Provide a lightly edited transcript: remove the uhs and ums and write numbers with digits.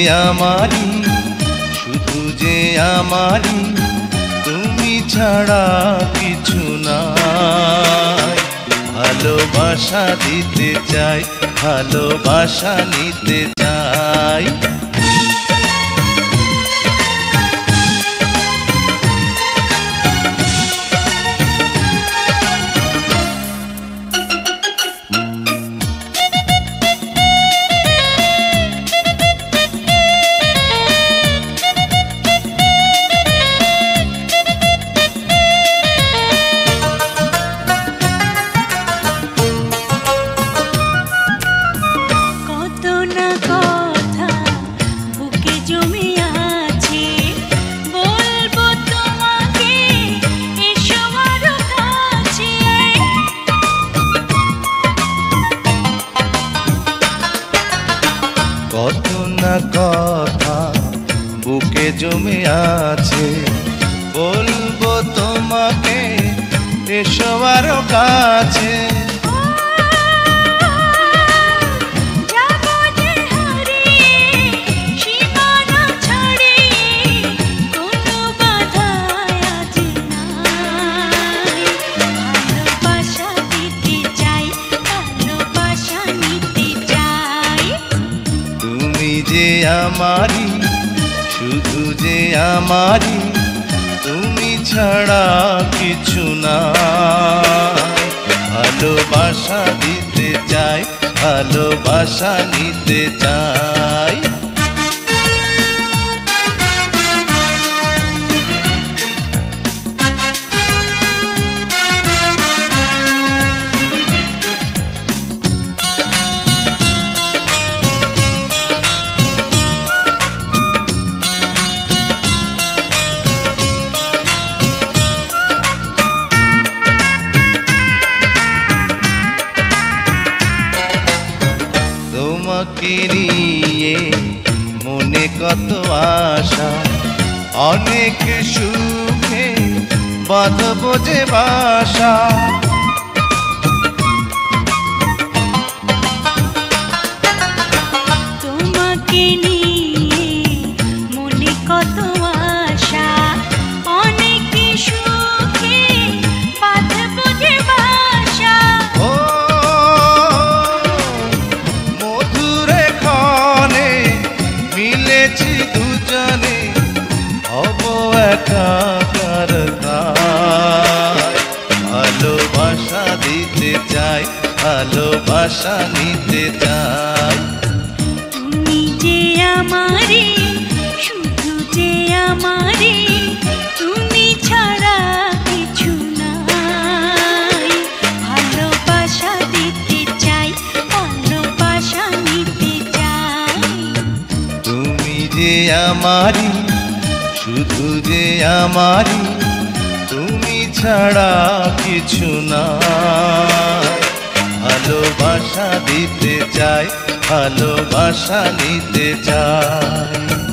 আমারি, শুধু যে আমারি, তুমি ছাড়া কিছু নাই। ভালোবাসা দিতে চাই, ভালোবাসা নিতে চাই। কত না কথা বুকে জমে আছে, বলবো তোমাকে এসো আরো কাছে। যে আমারি, শুধু যে আমারি, তুমি ছাড়া কিছু না। ভালোবাসা দিতে চাই, ভালোবাসা নিতে চাই। তোমাকে নিয়ে মনে কত আশা, অনেক সুখে বাঁধবো যে বাসা। তোমাকে নিয়ে মনে কত আশা, অনেক সুখে বাঁধবো যে বাসা। মিলেছি দুজনে, হব একাকার গায়। ভালোবাসা দিতে চাই, ভালোবাসা নিতে চাই। তুমি যে আমারি, শুধু যে আমারি, তুমি ছাড়া কিছু নাই। ভালোবাসা দিতে চাই, ভালোবাসা নিতে চাই। তুমি যে আমারি, শুধু যে আমারি, তুমি ছাড়া কিছু না। ভালোবাসা দিতে চাই, ভালোবাসা নিতে চাই।